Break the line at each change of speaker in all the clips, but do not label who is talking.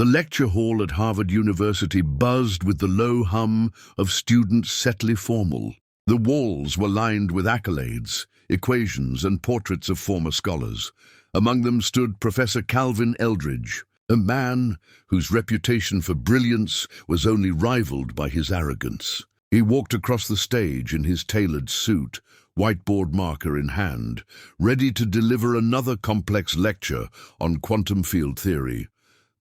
The lecture hall at Harvard University buzzed with the low hum of students setly formal. The walls were lined with accolades, equations, and portraits of former scholars. Among them stood Professor Calvin Eldridge, a man whose reputation for brilliance was only rivaled by his arrogance. He walked across the stage in his tailored suit, whiteboard marker in hand, ready to deliver another complex lecture on quantum field theory,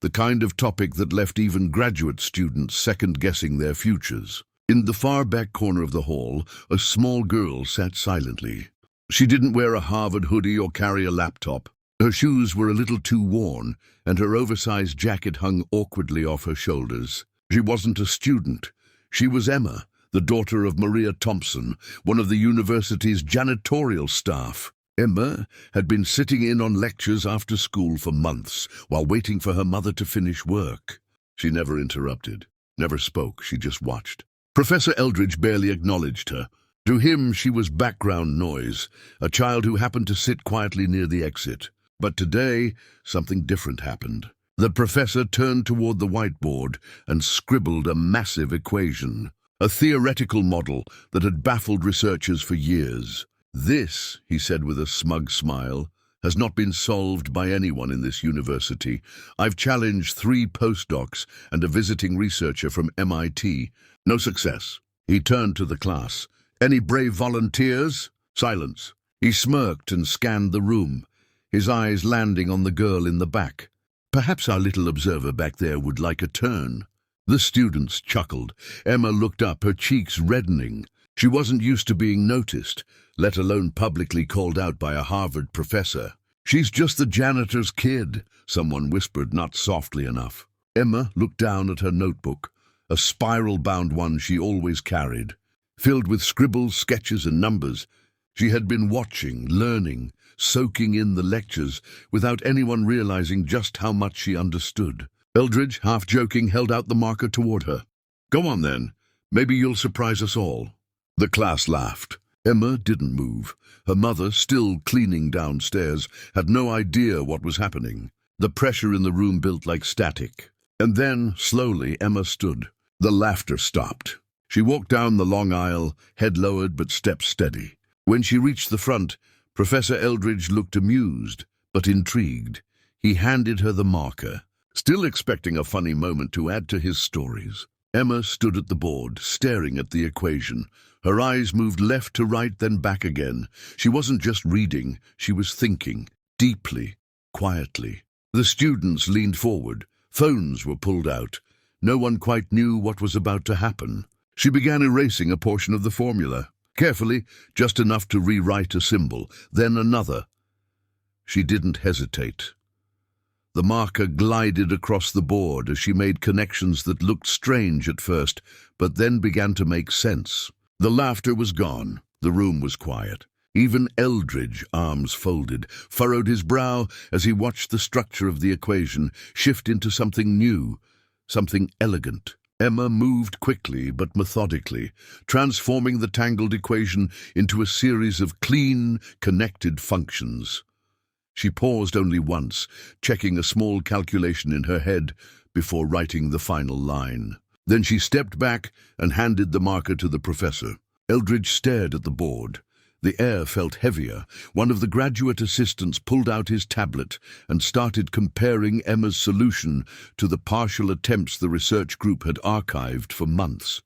the kind of topic that left even graduate students second-guessing their futures. In the far back corner of the hall, a small girl sat silently. She didn't wear a Harvard hoodie or carry a laptop. Her shoes were a little too worn, and her oversized jacket hung awkwardly off her shoulders. She wasn't a student. She was Emma, the daughter of Maria Thompson, one of the university's janitorial staff. Emma had been sitting in on lectures after school for months while waiting for her mother to finish work. She never interrupted, never spoke, she just watched. Professor Eldridge barely acknowledged her. To him, she was background noise, a child who happened to sit quietly near the exit. But today, something different happened. The professor turned toward the whiteboard and scribbled a massive equation, a theoretical model that had baffled researchers for years. "This," he said with a smug smile, "has not been solved by anyone in this university. I've challenged 3 postdocs and a visiting researcher from MIT. No success." He turned to the class. "Any brave volunteers?" Silence. He smirked and scanned the room, his eyes landing on the girl in the back. "Perhaps our little observer back there would like a turn." The students chuckled. Emma looked up, her cheeks reddening. She wasn't used to being noticed, let alone publicly called out by a Harvard professor. "She's just the janitor's kid," someone whispered, not softly enough. Emma looked down at her notebook, a spiral-bound one she always carried, filled with scribbles, sketches, and numbers. She had been watching, learning, soaking in the lectures without anyone realizing just how much she understood. Eldridge, half-joking, held out the marker toward her. "Go on then. Maybe you'll surprise us all." The class laughed. Emma didn't move. Her mother, still cleaning downstairs, had no idea what was happening. The pressure in the room built like static. And then, slowly, Emma stood. The laughter stopped. She walked down the long aisle, head lowered but steps steady. When she reached the front, Professor Eldridge looked amused, but intrigued. He handed her the marker, still expecting a funny moment to add to his stories. Emma stood at the board, staring at the equation. Her eyes moved left to right, then back again. She wasn't just reading, she was thinking, deeply, quietly. The students leaned forward. Phones were pulled out. No one quite knew what was about to happen. She began erasing a portion of the formula. Carefully, just enough to rewrite a symbol, then another. She didn't hesitate. The marker glided across the board as she made connections that looked strange at first, but then began to make sense. The laughter was gone. The room was quiet. Even Eldridge, arms folded, furrowed his brow as he watched the structure of the equation shift into something new, something elegant. Emma moved quickly but methodically, transforming the tangled equation into a series of clean, connected functions. She paused only once, checking a small calculation in her head before writing the final line. Then she stepped back and handed the marker to the professor. Eldridge stared at the board. The air felt heavier. One of the graduate assistants pulled out his tablet and started comparing Emma's solution to the partial attempts the research group had archived for months.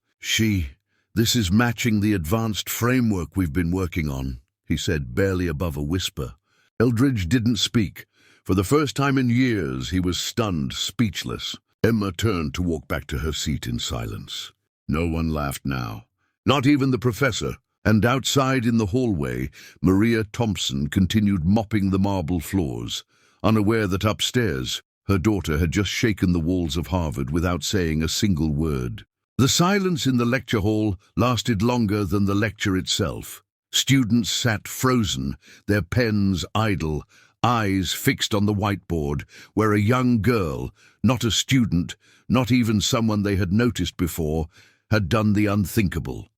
"This is matching the advanced framework we've been working on," he said, barely above a whisper. Eldridge didn't speak. For the first time in years, he was stunned, speechless. Emma turned to walk back to her seat in silence. No one laughed now, not even the professor. And outside in the hallway, Maria Thompson continued mopping the marble floors, unaware that upstairs, her daughter had just shaken the walls of Harvard without saying a single word. The silence in the lecture hall lasted longer than the lecture itself. Students sat frozen, their pens idle, eyes fixed on the whiteboard, where a young girl, not a student, not even someone they had noticed before, had done the unthinkable.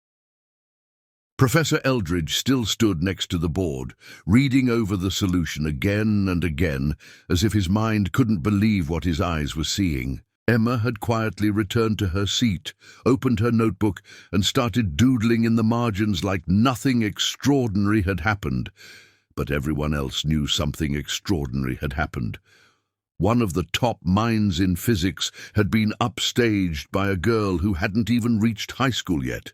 Professor Eldridge still stood next to the board, reading over the solution again and again, as if his mind couldn't believe what his eyes were seeing. Emma had quietly returned to her seat, opened her notebook, and started doodling in the margins like nothing extraordinary had happened. But everyone else knew something extraordinary had happened. One of the top minds in physics had been upstaged by a girl who hadn't even reached high school yet,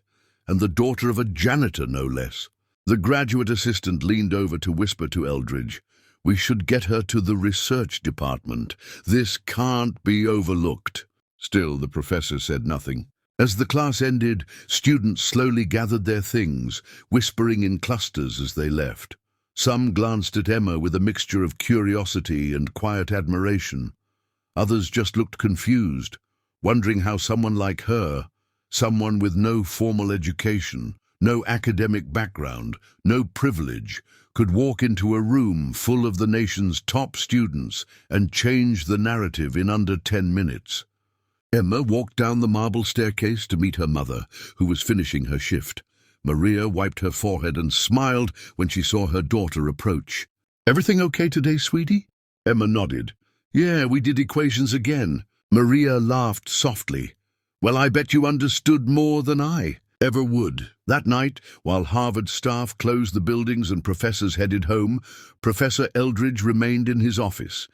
and the daughter of a janitor, no less. The graduate assistant leaned over to whisper to Eldridge, "We should get her to the research department. This can't be overlooked." Still, the professor said nothing. As the class ended, students slowly gathered their things, whispering in clusters as they left. Some glanced at Emma with a mixture of curiosity and quiet admiration. Others just looked confused, wondering how someone like her, someone with no formal education, no academic background, no privilege, could walk into a room full of the nation's top students and change the narrative in under 10 minutes. Emma walked down the marble staircase to meet her mother, who was finishing her shift. Maria wiped her forehead and smiled when she saw her daughter approach. "Everything okay today, sweetie?" Emma nodded. "Yeah, we did equations again." Maria laughed softly. "Well, I bet you understood more than I ever would." That night, while Harvard staff closed the buildings and professors headed home, Professor Eldridge remained in his office.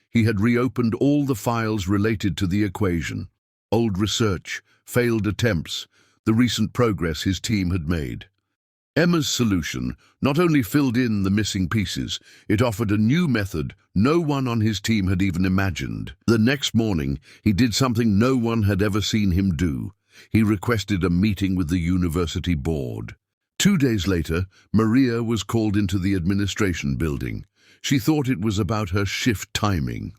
He had reopened all the files related to the equation. Old research, failed attempts, the recent progress his team had made. Emma's solution not only filled in the missing pieces, it offered a new method no one on his team had even imagined. The next morning, he did something no one had ever seen him do. He requested a meeting with the university board. 2 days later, Maria was called into the administration building. She thought it was about her shift timing.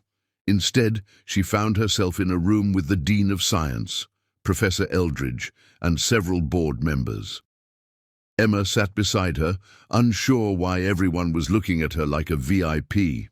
Instead, she found herself in a room with the Dean of Science, Professor Eldridge, and several board members. Emma sat beside her, unsure why everyone was looking at her like a VIP.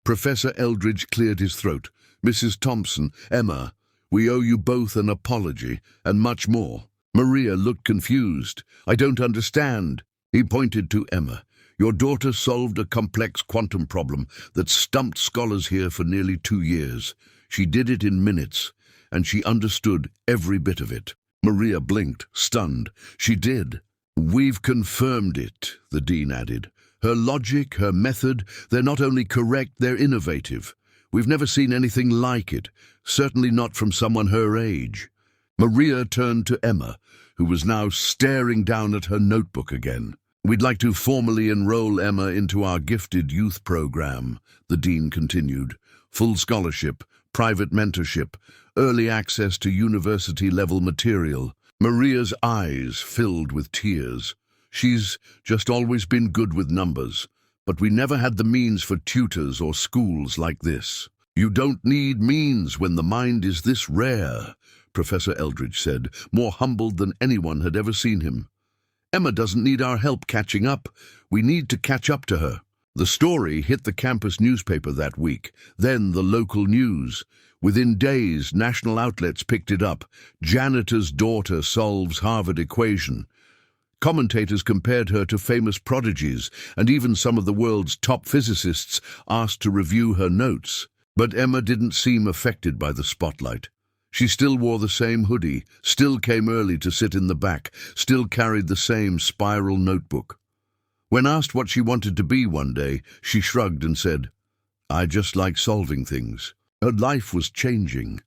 Professor Eldridge cleared his throat. "Mrs. Thompson, Emma, we owe you both an apology, and much more." Maria looked confused. "I don't understand." He pointed to Emma. "Your daughter solved a complex quantum problem that stumped scholars here for nearly 2 years. She did it in minutes, and she understood every bit of it." Maria blinked, stunned. "She did." "We've confirmed it," the dean added. "Her logic, her method, they're not only correct, they're innovative. We've never seen anything like it, certainly not from someone her age." Maria turned to Emma, who was now staring down at her notebook again. "We'd like to formally enroll Emma into our gifted youth program," the dean continued. "Full scholarship, private mentorship, early access to university-level material." Maria's eyes filled with tears. "She's just always been good with numbers, but we never had the means for tutors or schools like this." "You don't need means when the mind is this rare," Professor Eldridge said, more humbled than anyone had ever seen him. "Emma doesn't need our help catching up. We need to catch up to her." The story hit the campus newspaper that week, then the local news. Within days, national outlets picked it up. "Janitor's daughter solves Harvard equation." Commentators compared her to famous prodigies, and even some of the world's top physicists asked to review her notes. But Emma didn't seem affected by the spotlight. She still wore the same hoodie, still came early to sit in the back, still carried the same spiral notebook. When asked what she wanted to be one day, she shrugged and said, "I just like solving things." Her life was changing,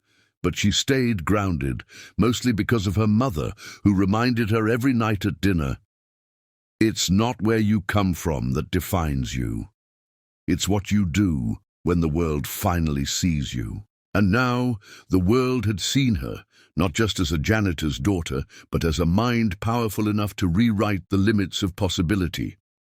but she stayed grounded, mostly because of her mother, who reminded her every night at dinner, "It's not where you come from that defines you. It's what you do when the world finally sees you." And now the world had seen her, not just as a janitor's daughter, but as a mind powerful enough to rewrite the limits of possibility.